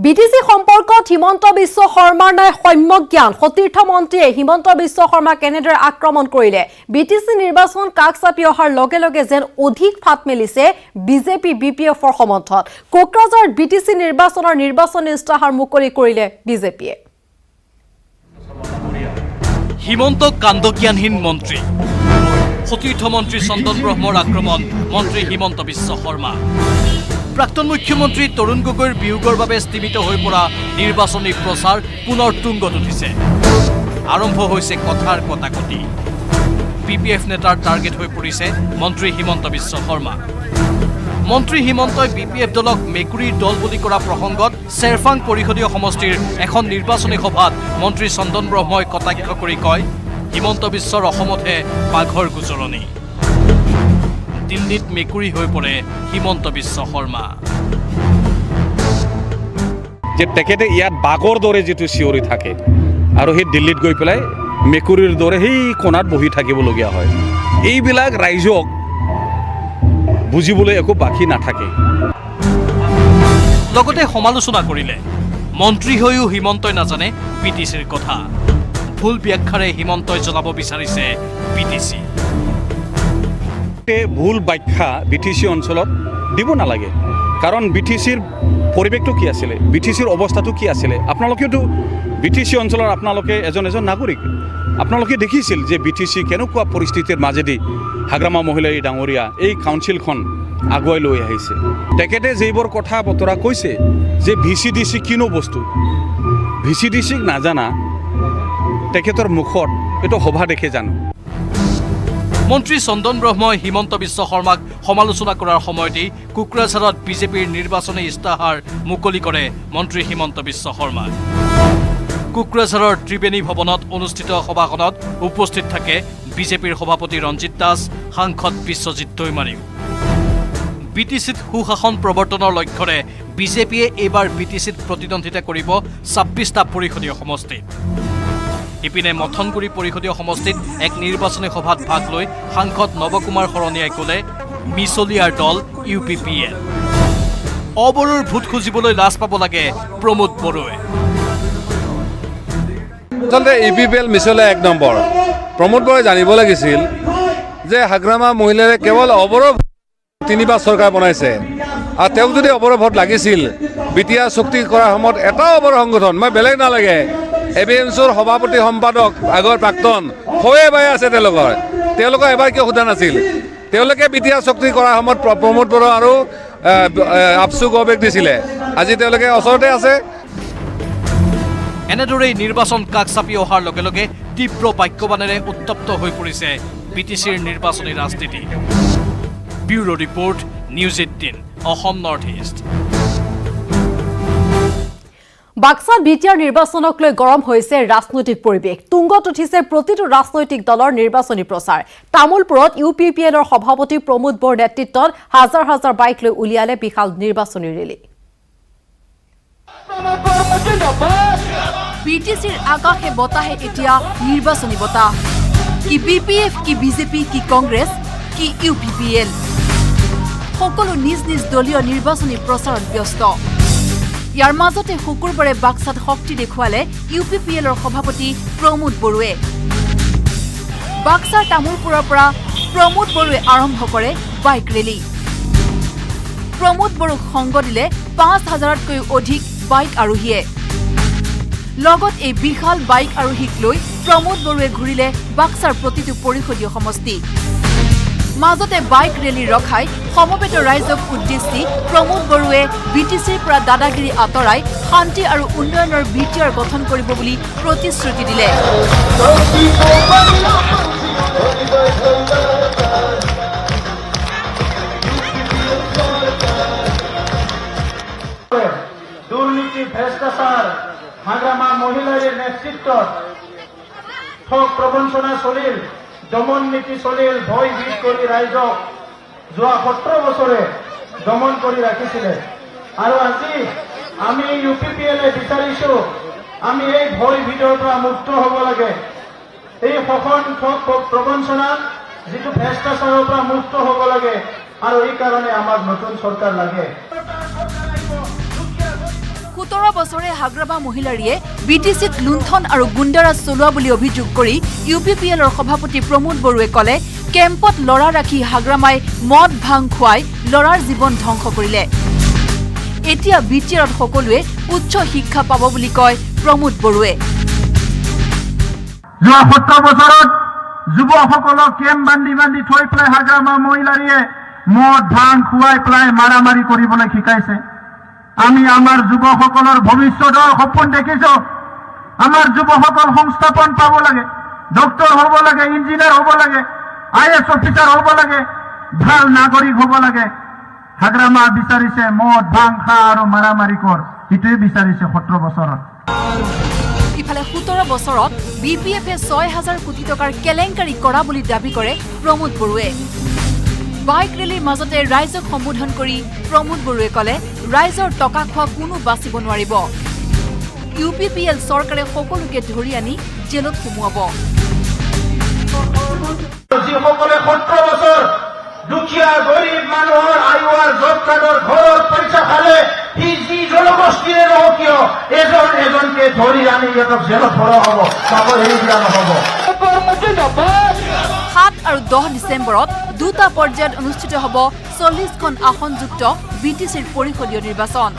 BTC সম্পৰ্কত হিমন্ত বিশ্ব শৰ্মাৰ নাই সম্যক জ্ঞান সতীৰ্থ মন্ত্ৰীয়ে হিমন্ত বিশ্ব শৰ্মা কেনেদৰে আক্ৰমণ কৰিলে বিটিসি নিৰ্বাচন কাক চাপি অহাৰ লগে লগে যেন অধিক ফাট মেলিছে বিজেপি বিপিএফৰ সমৰ্থন কোকৰাঝাৰ বিটিসি নিৰ্বাচনৰ নিৰ্বাচনী ইস্তাহাৰ মুকলি কৰিলে বিজেপিয়ে হিমন্ত কাণ্ডজ্ঞানহীন মন্ত্ৰী সতীৰ্থ মন্ত্ৰী চন্দন ব্ৰহ্মৰ আক্ৰমণ মন্ত্ৰী হিমন্ত বিশ্ব শৰ্মা প্ৰাক্তন মুখ্যমন্ত্ৰী তৰুণ গগৈৰ বিয়োগৰ বাবে স্থিমিত হৈ পৰা নিৰ্বাচনী প্ৰচাৰ পুনৰ তুংগত উঠিছে আৰম্ভ হৈছে কথাৰ কটাকটি বিপিএফ নেতাৰ টাৰ্গেট হৈ পৰিছে মন্ত্ৰী হিমন্ত বিশ্ব শৰ্মা মন্ত্ৰী হিমন্তই বিপিএফ দলক মেকুৰীৰ দল বুলি কৰা প্ৰসংগত চেৰফাং পৰিষদীয় সমষ্টিৰ এখন নিৰ্বাচনী সভাত মন্ত্ৰী চন্দন ব্ৰহ্মই কটাক্ষ কৰি কয় হিমন্ত বিশ্বৰ অসমতহে বাঘৰ গোচৰণি দিল্লীত মেকুৰী হৈ পৰে হিমন্ত বিশ্ব শৰ্মা যে তেখেতে ইয়াত বাঘৰ দৰে যেটো চিঞৰি থাকে আৰু সেই দিল্লীত গৈ পেলাই মেকুৰীৰ দৰে সেই কোণাত বহি থাকিবলগীয়া হয় এইবিলাক ৰাইজক বুজিবলৈ একো বাকি নাথাকে লগতে সমালোচনা কৰিলে মন্ত্ৰী হৈও হিমন্তই নাজানে বিটিচিৰ কথা ভুল ব্যাখ্যাৰে হিমন্তই জনাব বিচাৰিছে বিটিচি ভুল ব্যাখ্যা বিটিসি অঞ্চলত দিব নালাগে কাৰণ বিটিসিৰ পৰিৱেশটো কি আছিল বিটিসিৰ অৱস্থাটো কি আছিল আপোনালোকেতো বিটিসি অঞ্চলৰ আপোনালোকে এজন নাগৰিক আপোনালোকে দেখিছিল যে বিটিসি কেনেকুৱা পৰিস্থিতিৰ মাজেদি হাগ্ৰামা মহিলাই ডাঙৰীয়া এই কাউন্সিলখন আগুৱাই লৈ আহিছে তেখেতে যেইবোৰ কথা বতৰা কৈছে যে ভিচিডিসি কিনো বস্তু ভিচিডিসিক নাজানা তেখেতৰ মুখত এটো সভা দেখে জানো মন্ত্ৰী চন্দন ব্ৰহ্মই হিমন্ত বিশ্ব শৰ্মাক সমালোচনা কৰাৰ সময়তেই কোকৰাঝাৰত বিজেপিৰ নিৰ্বাচনী ইস্তাহাৰ মুকলি কৰে মন্ত্ৰী হিমন্ত বিশ্ব শৰ্মা কোকৰাঝাৰৰ ত্ৰিবেণী ভৱনত অনুষ্ঠিত সভাখনত উপস্থিত থাকে বিজেপিৰ সভাপতি ৰঞ্জিত দাস সাংসদ বিশ্বজিৎ দৈমাৰী বিটিচিত সুশাসন প্ৰৱৰ্তনৰ লক্ষ্যৰে বিজেপিয়ে এইবাৰ বিটিচিত প্ৰতিদ্বন্দ্বিতা কৰিব ২৬টা পৰিষদীয় সমষ্টিত ইপিনে মথনগুৰি পৰিষদীয় সমষ্টিত এক নিৰ্বাচনী সভাত ভাগ লৈ সাংসদ নৱকুমাৰ শৰণীয়াই ক'লে মিছলিয়াৰ দল ইউপিপিএল অবৰুৰ ভোট খুজিবলৈ লাজ পাব লাগে প্ৰমোদ বড়োৱে আচলতে ইউপিপিএল মিছলিয়া ১ নম্বৰ প্ৰমোদ বড়োৱে জানিব লাগিছিল যে হাগ্ৰামা মহিলাৰে কেৱল অবৰৰ ৩বাৰ চৰকাৰ বনাইছে আৰু তেওঁক যদি অবৰৰ ভোট লাগিছিল বিটিআৰ চুক্তি কৰাৰ সময়ত এটা অবৰ সংগঠন মই বেলেগ নালাগে এবিএমছৰ সভাপতি সম্পাদক আগৰ প্ৰাক্তন হৈয়ে বাই আছে তেওঁলোকৰ এবাৰ কিয় সোধা নাছিল তেওঁলোকে বিটিআৰ চুক্তি কৰাৰ সময়ত প্ৰমোদ বড়ো আৰু আপচু গবেক দিছিলে আজি তেওঁলোকে ওচৰতে আছে এনেদৰেই নিৰ্বাচন কাষ চাপি অহাৰ লগে লগে তীব্ৰ বাক্যবাণেৰে উত্তপ্ত হৈ পৰিছে বিটিচিৰ নিৰ্বাচনী ৰাজনীতি bureau report news ১৮ Assam north east বাক্সাত বিটিআৰ নিৰ্বাচনক লৈ গৰম হৈছে ৰাজনৈতিক পৰিৱেশ তুংগত উঠিছে প্ৰতিটো ৰাজনৈতিক দলৰ নিৰ্বাচনী প্ৰচাৰ তামুলপুৰত ইউপিপিএলৰ সভাপতি প্ৰমোদ বড়োৰ নেতৃত্বত হাজাৰ হাজাৰ বাইক লৈ উলিয়ালে বিশাল নিৰ্বাচনী ৰেলী বিটিচিৰ আকাশে বতাহে এতিয়া নিৰ্বাচনী বতাহ কি বিপিএফ কি বিজেপি কি কংগ্ৰেছ কি ইউপিপিএল সকলো নিজ নিজ দলীয় নিৰ্বাচনী প্ৰচাৰত ব্যস্ত ইয়াৰ মাজতে শুকুৰবাৰে বাক্সাত শক্তি দেখুৱালে ইউপিপিএলৰ সভাপতি প্ৰমোদ বড়োৱে বাক্সাৰ তামুলপুৰৰ পৰা প্ৰমোদ বড়োৱে আৰম্ভ কৰে বাইক ৰেলী প্ৰমোদ বড়োক সংগ দিলে ৫,০০০তকৈও অধিক বাইক আৰোহীয়ে লগত এই বিশাল বাইক আৰোহীক লৈ প্ৰমোদ বড়োৱে ঘূৰিলে বাক্সাৰ প্ৰতিটো পৰিষদীয় সমষ্টি মাজতে বাইক ৰেলী ৰখাই সমবেত ৰাইজক উদ্দেশ্যি প্ৰমোদ বড়োৱে বিটিচিৰ পৰা দাদাগিৰি আঁতৰাই শান্তি আৰু উন্নয়নৰ বিটিআৰ গঠন কৰিব বুলি প্ৰতিশ্ৰুতি দিলে দুৰ্নীতি ভ্ৰষ্টাচাৰ হাগ্ৰামা মহিলাৰ নেতৃত্বত ঠগ প্ৰবঞ্চনা চলিল দমন নীতি চলিল ভয় ভীত কৰি ৰাইজক যোৱা ১৭ বছৰে দমন কৰি ৰাখিছিলে আৰু আজি আমি ইউপিপিএলে বিচাৰিছো আমি এই ভয় ভীতৰ পৰা মুক্ত হ'ব লাগে এই শোষণ ঠগ প্ৰবঞ্চনা যিটো ভ্ৰষ্টাচাৰৰ পৰা মুক্ত হ'ব লাগে আৰু এই কাৰণে আমাক নতুন চৰকাৰ লাগে 17 বছৰে হাগ্ৰামা মহিলাৰীয়ে বিটিচিত লুণ্ঠন আৰু গুণ্ডাৰাজ চলোৱা বুলি অভিযোগ কৰি UPPLৰ সভাপতি প্ৰমোদ বড়ুৱে ক'লে কেম্পত লৰা ৰাখি হাগ্ৰামাই মদ ভাং খুৱাই লৰাৰ জীৱন ধ্বংস কৰিলে। এতিয়া BTRত সকলোৱে উচ্চ শিক্ষা পাব বুলি কয় প্ৰমোদ বড়ুৱে। যোৱা 17 বছৰত যুৱসকলক কেম্প বান্ধি থৈ পেলাই হাগ্ৰামা মহিলাৰীয়ে মদ ভাং খুৱাই পেলাই মাৰামাৰি কৰিবলৈ শিকাইছে। আমি আমাৰ যুৱসকলৰ ভৱিষ্যতৰ সপোন দেখিছো। আমাৰ যুৱসকল সংস্থাপন পাব লাগে, ডক্টৰ হ'ব লাগে, ইঞ্জিনিয়াৰ হ'ব লাগে, IAS অফিচাৰ হ'ব লাগে, ভাল নাগৰিক হ'ব লাগে। হাগ্ৰামা বিচাৰিছে মদ ভাং খা আৰু মাৰামাৰি কৰ, সেইটোৱে বিচাৰিছে 17 বছৰত। ইফালে 17 বছৰত BPFে 6,000 কোটি টকাৰ কেলেংকাৰী কৰা বুলি দাবী কৰে প্ৰমোদ বড়ুৱে। বাইক ৰেলীৰ মাজতে ৰাইজক সম্বোধন কৰি প্ৰমোদ বড়ুৱে ক'লে ৰাইজৰ টকা খোৱা কোনো বাচিব নোৱাৰিব। UPPL চৰকাৰে সকলোকে ধৰি আনি জেলত সুমুৱাব। যিসকলে 17 বছৰ দুখীয়া গৰীব মানুহৰ আয়ুৱাৰ জব কাৰ্ডৰ ঘৰত পইচা খালে, সি যি জনগোষ্ঠীৰে নহওক কিয় এজনকে ধৰি আনি সিহঁতক জেলত ভৰোৱা হ'ব, চাকৰি এৰি দিয়া নহ'ব। 7 আৰু 10 ডিচেম্বৰত দুটা পৰ্যায়ত অনুষ্ঠিত হ'ব 40খন আসনযুক্ত BTCৰ পৰিষদীয় নিৰ্বাচন।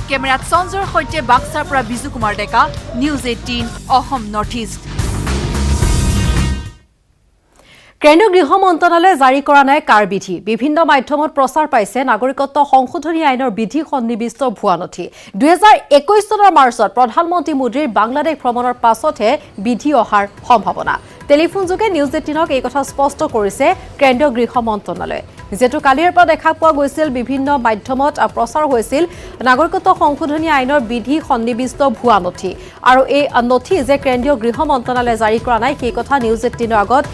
কেমেৰাত সঞ্জয়ৰ সৈতে বাক্সাৰ পৰা Biju Kumar Deka, news 18 Assam north east. কেন্দ্ৰীয় গৃহ মন্ত্ৰালয়ে জাৰি কৰা নাই কাৰ বিধি। বিভিন্ন মাধ্যমত প্ৰচাৰ পাইছে নাগৰিকত্ব সংশোধনী আইনৰ বিধি সন্নিৱিষ্ট ভুৱা নথি। 2021 চনৰ মাৰ্চত প্ৰধানমন্ত্ৰী মোদীৰ বাংলাদেশ ভ্ৰমণৰ পাছতহে বিধি অহাৰ সম্ভাৱনা। টেলিফোনযোগে নিউজ 18ক এই কথা স্পষ্ট কৰিছে কেন্দ্ৰীয় গৃহ মন্ত্ৰালয়ে। যেটো কালিৰ পৰা দেখা পোৱা গৈছিল বিভিন্ন মাধ্যমত প্ৰচাৰ হৈছিল নাগৰিকত্ব সংশোধনী আইনৰ বিধি সন্নিৱিষ্ট ভুৱা নথি। আৰু এই নথি যে কেন্দ্ৰীয় গৃহ মন্ত্ৰালয়ে জাৰি কৰা নাই সেই কথা নিউজ 18ৰ আগত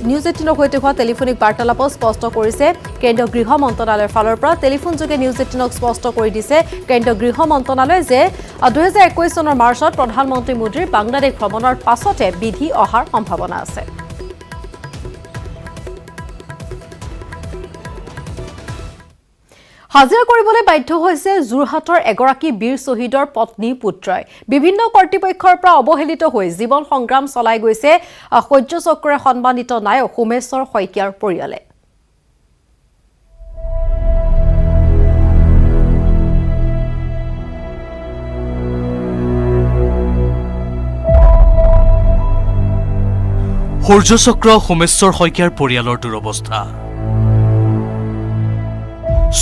নিউজ 18ৰ সৈতে হোৱা টেলিফোনিক বাৰ্তালাপত স্পষ্ট কৰিছে কেন্দ্ৰীয় গৃহ মন্ত্ৰালয়ৰ ফালৰ পৰা। টেলিফোনযোগে নিউজ 18ক স্পষ্ট কৰি দিছে কেন্দ্ৰীয় গৃহ মন্ত্ৰালয়ে যে 2021 চনৰ মাৰ্চত প্ৰধানমন্ত্ৰী মোদীৰ বাংলাদেশ ভ্ৰমণৰ পাছতে বিধি অহাৰ সম্ভাৱনা আছে। হাজিৰা কৰিবলৈ বাধ্য হৈছে যোৰহাটৰ এগৰাকী বীৰ শ্বহীদৰ পত্নী পুত্ৰই। বিভিন্ন কৰ্তৃপক্ষৰ পৰা অৱহেলিত হৈ জীৱন সংগ্ৰাম চলাই গৈছে শৌৰ্য চক্ৰৰে সন্মানিত নায়ক সোমেশ্বৰ শইকীয়াৰ পৰিয়ালে। সূৰ্য চক্ৰ সোমেশ্বৰ শইকীয়াৰ পৰিয়ালৰ দুৰৱস্থা।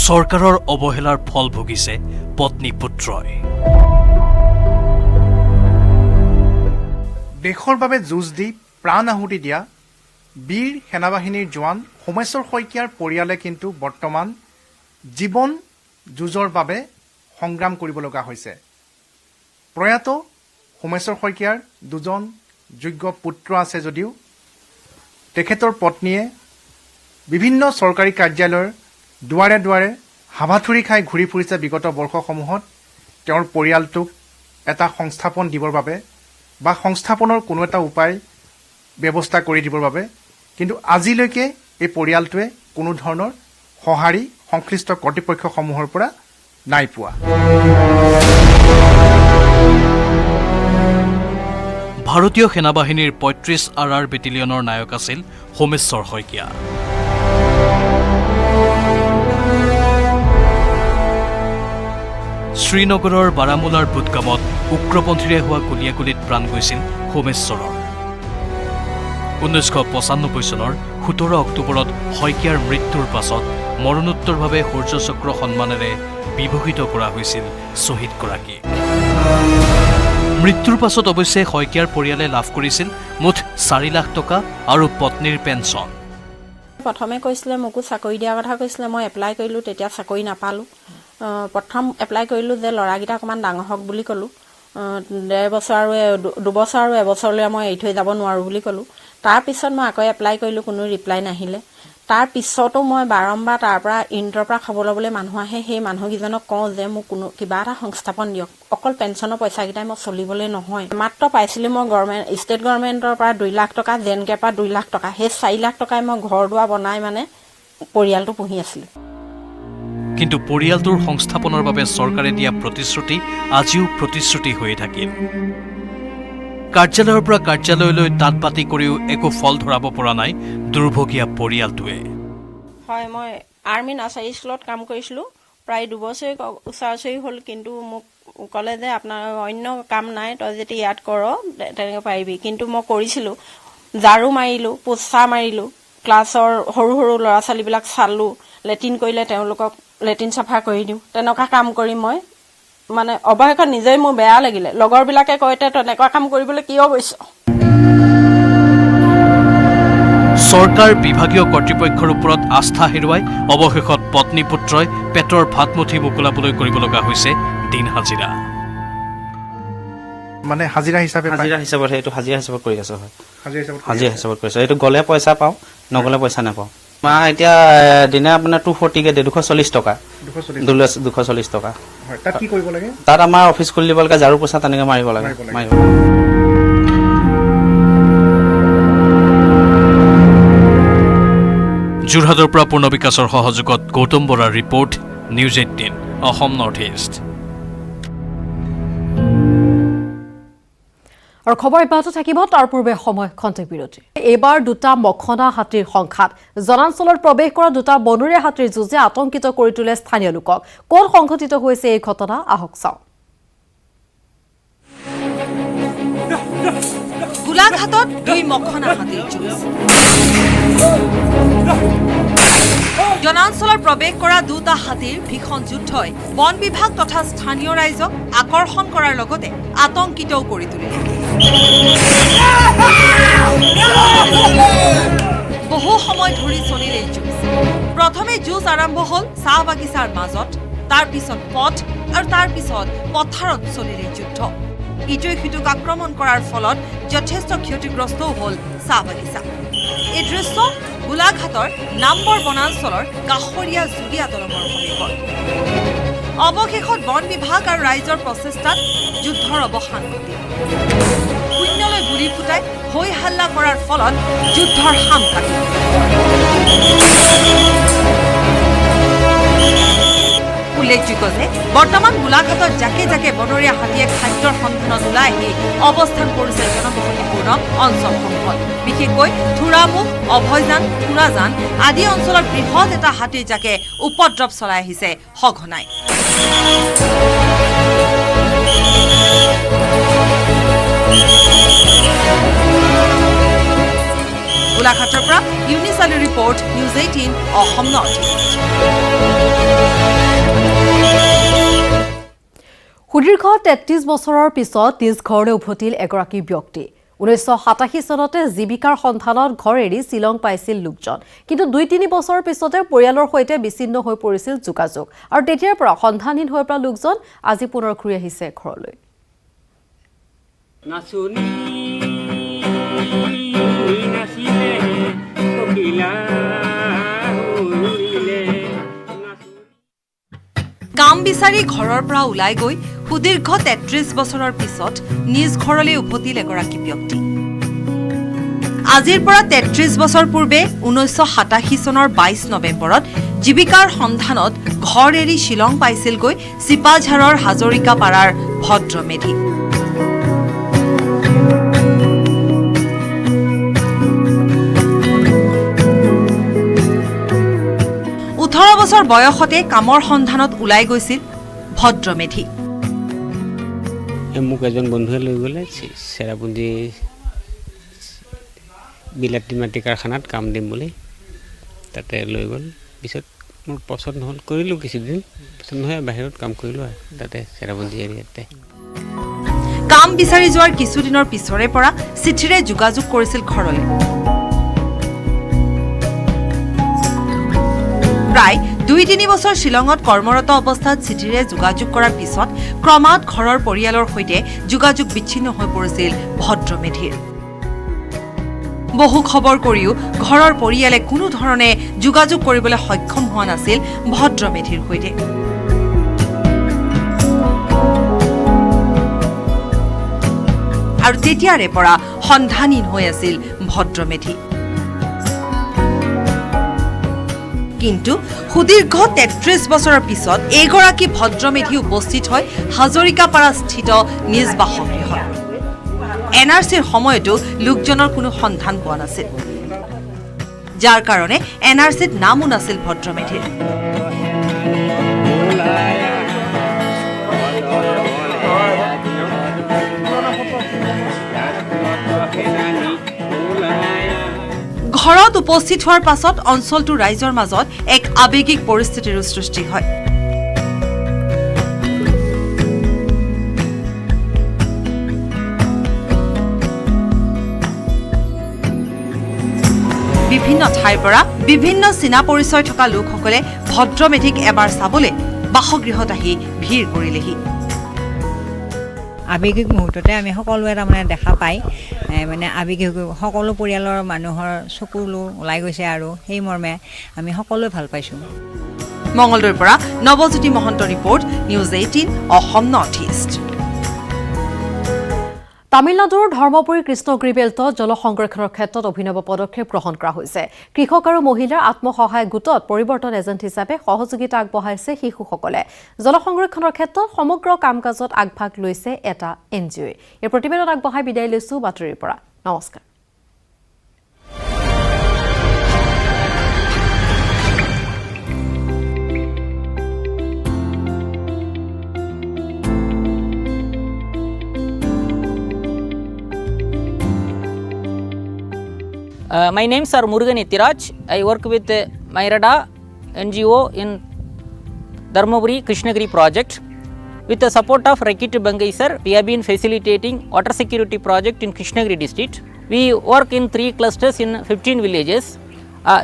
চৰকাৰৰ অৱহেলাৰ ফল ভুগিছে পত্নী পুত্ৰই। দেশৰ বাবে যুঁজ দি প্ৰাণ আহুতি দিয়া বীৰ সেনাবাহিনীৰ জোৱান সোমেশ্বৰ শইকীয়াৰ পৰিয়ালে কিন্তু বৰ্তমান জীৱন যুঁজৰ বাবে সংগ্ৰাম কৰিব লগা হৈছে। প্ৰয়াত সোমেশ্বৰ শইকীয়াৰ দুজন যোগ্য পুত্ৰ আছে যদিও তেখেতৰ পত্নীয়ে বিভিন্ন চৰকাৰী কাৰ্যালয়ৰ দুৱাৰে দুৱাৰে হাবাথুৰি খাই ঘূৰি ফুৰিছে বিগত বৰ্ষসমূহত তেওঁৰ পৰিয়ালটোক এটা সংস্থাপন দিবৰ বাবে বা সংস্থাপনৰ কোনো এটা উপায় ব্যৱস্থা কৰি দিবৰ বাবে। কিন্তু আজিলৈকে এই পৰিয়ালটোৱে কোনো ধৰণৰ সঁহাৰি সংশ্লিষ্ট কৰ্তৃপক্ষসমূহৰ পৰা নাই পোৱা। ভাৰতীয় সেনাবাহিনীৰ 35 RR বেটেলিয়নৰ নায়ক আছিল সোমেশ্বৰ শইকীয়া। শ্ৰীনগৰৰ বাৰামুলাৰ বুদগামত উগ্ৰপন্থীৰে হোৱা গুলীয়াগুলীত প্ৰাণ গৈছিল সোমেশ্বৰৰ। 1995 চনৰ 17 অক্টোবৰত শইকীয়াৰ মৃত্যুৰ পাছত মৰণোত্তৰভাৱে সূৰ্য চক্ৰ সন্মানেৰে বিভূষিত কৰা হৈছিল শ্বহীদগৰাকীক। মৃত্যুৰ পাছত অৱশ্যে শইকীয়াৰ পৰিয়ালে লাভ কৰিছিল মুঠ 4 লাখ টকা আৰু পত্নীৰ পেঞ্চন। প্ৰথমে কৈছিলে মোকো চাকৰি দিয়াৰ কথা কৈছিলে, মই এপ্লাই কৰিলোঁ, তেতিয়া চাকৰি নাপালোঁ। প্ৰথম এপ্লাই কৰিলোঁ যে ল'ৰাকেইটা অকণমান ডাঙৰ হওক বুলি ক'লোঁ। 2 বছৰ আৰু এবছৰলৈ মই এৰি থৈ যাব নোৱাৰোঁ বুলি ক'লোঁ। তাৰপিছত মই আকৌ এপ্লাই কৰিলোঁ, কোনো ৰিপ্লাই নাহিলে। তাৰ পিছতো মই বাৰম্বাৰ তাৰ পৰা ইণ্টাৰৰ পৰা খবৰ ল'বলৈ মানুহ আহে, সেই মানুহকেইজনক কওঁ যে মোক কোনো কিবা এটা সংস্থাপন দিয়ক, অকল পেঞ্চনৰ পইচাকেইটাই মই চলিবলৈ নহয়। মাত্ৰ পাইছিলোঁ মই ষ্টেট গভৰ্ণমেণ্টৰ পৰা 2 লাখ টকা, জেনকেৰ পৰা 2 লাখ টকা, সেই 4 লাখ টকাই মই ঘৰ দুৱাৰ বনাই মানে পৰিয়ালটো পুহি আছিলোঁ। কিন্তু পৰিয়ালটোৰ সংস্থাপনৰ বাবে চৰকাৰে দিয়া প্ৰতিশ্ৰুতি আজিও প্ৰতিশ্ৰুতি হৈয়ে থাকিল। কাৰ্যালয়ৰ পৰা কাৰ্যালয়লৈ তাঁত বাতি কৰিও একো ফল ধৰাব পৰা নাই দুৰ্ভগীয়া পৰিয়ালটোৱে। হয়, মই আৰ্মি নাৰ্চাৰী স্কুলত কাম কৰিছিলোঁ প্ৰায় 2 বছৰ ওচৰা-ওচৰি হ'ল, কিন্তু মোক ক'লে যে আপোনাৰ অন্য কাম নাই, তই যদি ইয়াত কৰ তেনেকৈ পাৰিবি। কিন্তু মই কৰিছিলোঁ, ঝাৰু মাৰিলোঁ, পোচা মাৰিলোঁ, ক্লাছৰ সৰু সৰু ল'ৰা ছোৱালীবিলাক চালোঁ, লেট্ৰিন কৰিলে তেওঁলোকক লেট্ৰিন চাফা কৰি দিওঁ। তেনেকুৱা কাম কৰি মই মানে অৱশেষত নিজেই মোৰ বেয়া লাগিলে। লগৰবিলাকে কয় তই তেনেকুৱা কাম কৰিবলৈ কিয় গৈছ? চৰকাৰ বিভাগীয় কৰ্তৃপক্ষৰ ওপৰত আস্থা হেৰুৱাই অৱশেষত পত্নী পুত্ৰই পেটৰ ভাত মুঠি মোকলাবলৈ কৰিব লগা হৈছে দিন হাজিৰা। মানে হাজিৰা হিচাপে হিচাপত সেইটো হাজিৰা হিচাপত কৰি আছো। হয়, হাজিৰা হিচাপত কৰিছো। এইটো গ'লে পইচা পাওঁ, নগ'লে পইচা নাপাওঁ। এতিয়া দিনে আপোনাৰ 240কে দিয়ে, 240 টকা। 240 টকা। তাত কি কৰিব লাগে? তাত আমাৰ অফিচ খুলি দিব লাগে, ঝাৰু পোছা তেনেকৈ মাৰিব লাগে। যোৰহাটৰ পৰা পূৰ্ণ বিকাশৰ সহযোগত গৌতম বৰাৰ report, news 18 Assam north east. আৰু খবৰ অব্যাহত থাকিব, তাৰ পূৰ্বে সময় খন্তেক বিৰতি। এইবাৰ 2টা মখনা হাতীৰ সংঘাত। জনাঞ্চলত প্ৰৱেশ কৰা 2টা বনৰীয়া হাতীৰ যুঁজে আতংকিত কৰি তোলে স্থানীয় লোকক। ক'ত সংঘটিত হৈছে এই ঘটনা, আহক চাওঁ। গোলাঘাটত 2 মখনা হাতীৰ যুঁজ। জনাঞ্চলত প্ৰৱেশ কৰা 2টা হাতীৰ ভীষণ যুদ্ধই বন বিভাগ তথা স্থানীয় ৰাইজক আকৰ্ষণ কৰাৰ লগতে আতংকিতও কৰি তুলিলে। বহু সময় ধৰি চলিল এই যুঁজ। প্ৰথমে যুঁজ আৰম্ভ হ'ল চাহ বাগিচাৰ মাজত, তাৰ পিছত পথ আৰু তাৰ পিছত পথাৰত চলিল এই যুদ্ধ। ইটোৱে সিটোক আক্ৰমণ কৰাৰ ফলত যথেষ্ট ক্ষতিগ্ৰস্তও হ'ল চাহ বাগিচা। এই দৃশ্য গোলাঘাটৰ নাম্বৰ বনাঞ্চলৰ কাষৰীয়া জুলীয়া দলঙৰ সমীপত। অৱশেষত বন বিভাগ আৰু ৰাইজৰ প্ৰচেষ্টাত যুদ্ধৰ অৱসান ঘটিল। শূন্যলৈ গুলী ফুটাই হৈ হাল্লা কৰাৰ ফলত যুদ্ধৰ সাম কাটিল। উল্লেখযোগ্য যে বৰ্তমান গোলাঘাটত জাকে জাকে বনৰীয়া হাতীয়ে খাদ্যৰ সন্ধানত ওলাই আহি অৱস্থান কৰিছে জনবসতিপূৰ্ণ অঞ্চলসমূহত। বিশেষকৈ থোৰামুখ, অভয়জান, থোৰাজান আদি অঞ্চলত বৃহৎ এটা হাতীৰ জাকে উপদ্ৰৱ চলাই আহিছে সঘনাই। গোলাঘাটৰ পৰা ইউনিছ আলীৰ report, news 18 Assam north east. সুদীৰ্ঘ 33 বছৰৰ পিছত নিজ ঘৰলৈ উভতিল এগৰাকী ব্যক্তি। 1987 চনতে জীৱিকাৰ সন্ধানত ঘৰ এৰি শ্বিলং পাইছিল লোকজন, কিন্তু 2-3 বছৰৰ পিছতে পৰিয়ালৰ সৈতে বিচ্ছিন্ন হৈ পৰিছিল যোগাযোগ। আৰু তেতিয়াৰ পৰা সন্ধানহীন হৈ পৰা লোকজন আজি পুনৰ ঘূৰি আহিছে ঘৰলৈ। কাম বিচাৰি ঘৰৰ পৰা ওলাই গৈ সুদীৰ্ঘ 33 বছৰৰ পিছত নিজ ঘৰলৈ উভতিল এগৰাকী ব্যক্তি। আজিৰ পৰা 33 বছৰ পূৰ্বে 1987 চনৰ 22 নৱেম্বৰত জীৱিকাৰ সন্ধানত ঘৰ এৰি শ্বিলং পাইছিলগৈ চিপাঝাৰৰ হাজৰিকাপাৰাৰ ভদ্ৰমেধি। বছৰ বয়সতে কামৰ সন্ধানত ওলাই গৈছিল ভদ্ৰমেধি। মোক এজন বন্ধুৱে লৈ গ'লে চেৰাপুঞ্জী বিলাতী মাটি কাৰখানাত কাম দিম বুলি, তাতে লৈ গ'ল। পিছত মোৰ পচন্দ হ'ল, কৰিলোঁ কিছুদিন, পচন্দ নহয় বাহিৰত কাম কৰিলোঁ আৰু তাতে চেৰাপুঞ্জী এৰিয়াতে। কাম বিচাৰি যোৱাৰ কিছুদিনৰ পিছৰে পৰা চিঠিৰে যোগাযোগ কৰিছিল ঘৰলৈ। প্ৰায় 2-3 বছৰ শ্বিলঙত কৰ্মৰত অৱস্থাত চিঠিৰে যোগাযোগ কৰাৰ পিছত ক্ৰমাৎ ঘৰৰ পৰিয়ালৰ সৈতে যোগাযোগ বিচ্ছিন্ন হৈ পৰিছিল ভদ্ৰমেধিৰ। বহু খবৰ কৰিও ঘৰৰ পৰিয়ালে কোনো ধৰণে যোগাযোগ কৰিবলৈ সক্ষম হোৱা নাছিল ভদ্ৰমেধিৰ সৈতে। আৰু তেতিয়াৰে পৰা সন্ধানহীন হৈ আছিল ভদ্ৰমেধি। কিন্তু সুদীৰ্ঘ ৩৩ বছৰৰ পিছত এইগৰাকী ভদ্ৰমেধি উপস্থিত হয় হাজৰিকাপাৰাস্থিত নিজ বাসগৃহত। NRCৰ সময়তো লোকজনৰ কোনো সন্ধান পোৱা নাছিল, যাৰ কাৰণে NRCত নামো নাছিল ভদ্ৰমেধিৰ। ঘৰত উপস্থিত হোৱাৰ পাছত অঞ্চলটোৰ ৰাইজৰ মাজত এক আৱেগিক পৰিস্থিতিৰ সৃষ্টি হয়। বিভিন্ন ঠাইৰ পৰা বিভিন্ন চীনা পৰিচয় থকা লোকসকলে ভদ্ৰমেধিক এবাৰ চাবলৈ বাসগৃহত আহি ভিৰ কৰিলেহি। আৱেগিক মুহূৰ্ততে আমি সকলোৱে তাৰমানে দেখা পাই মানে আৱেগিক সকলো পৰিয়ালৰ মানুহৰ চকুলো ওলাই গৈছে আৰু সেই মৰ্মে আমি সকলোৱে ভাল পাইছোঁ। মঙলদৈৰ পৰা Nabajyoti Mahanta report, news 18 Assam north east. তামিলনাডুৰ ধৰ্মপুৰী কৃষ্ণগিৰি বেল্টত জল সংৰক্ষণৰ ক্ষেত্ৰত অভিনৱ পদক্ষেপ গ্ৰহণ কৰা হৈছে। কৃষক আৰু মহিলাৰ আত্মসহায়ক গোটত পৰিৱৰ্তন এজেণ্ট হিচাপে সহযোগিতা আগবঢ়াইছে শিশুসকলে। জল সংৰক্ষণৰ ক্ষেত্ৰত সমগ্ৰ কাম কাজত আগভাগ লৈছে এটা NGOয়ে। এই প্ৰতিবেদন আগবঢ়াই বিদায় লৈছো বাতৰিৰ পৰা। নমস্কাৰ। My names are Murugan Ithiraj. I work with Mairada NGO in Dharmaburi Krishnagiri project. With the support of Rakit Bangai sir, we have been facilitating water security project in Krishnagiri district. We work in 3 clusters in 15 villages.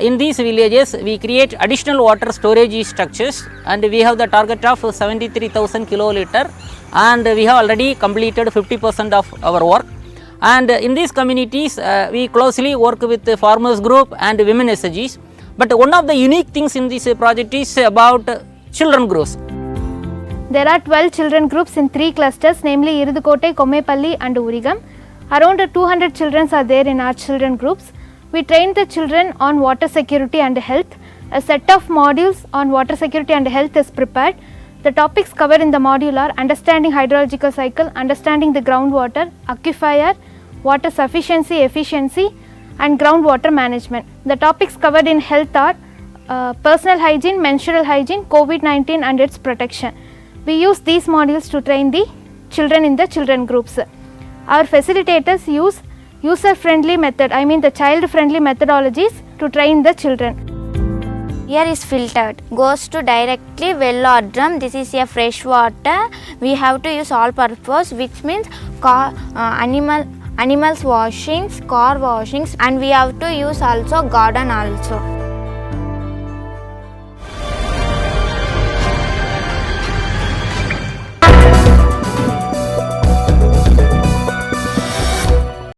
In these villages, we create additional water storage structures, and we have the target of 73,000 kiloliter, and we have already completed 50% of our work. And in these communities, we closely work with the farmers group and women SHGs. But one of the unique things in this project is about children groups. There are 12 children groups in 3 clusters, namely Irudukote, Kommepalli and Urigam. Around 200 children are there in our children groups. We train the children on water security and health. A set of modules on water security and health is prepared. The topics covered in the module are understanding hydrological cycle, understanding the groundwater, aquifer, water sufficiency, efficiency and groundwater management. The topics covered in health are personal hygiene, menstrual hygiene, COVID-19 and its protection. We use these modules to train the children in the children groups. Our facilitators use user-friendly method, the child-friendly methodologies to train the children. Here is filtered, goes to directly well or drum. This is a fresh water. We have to use all purpose, which means animals washings, car washings, and we have to use also garden also.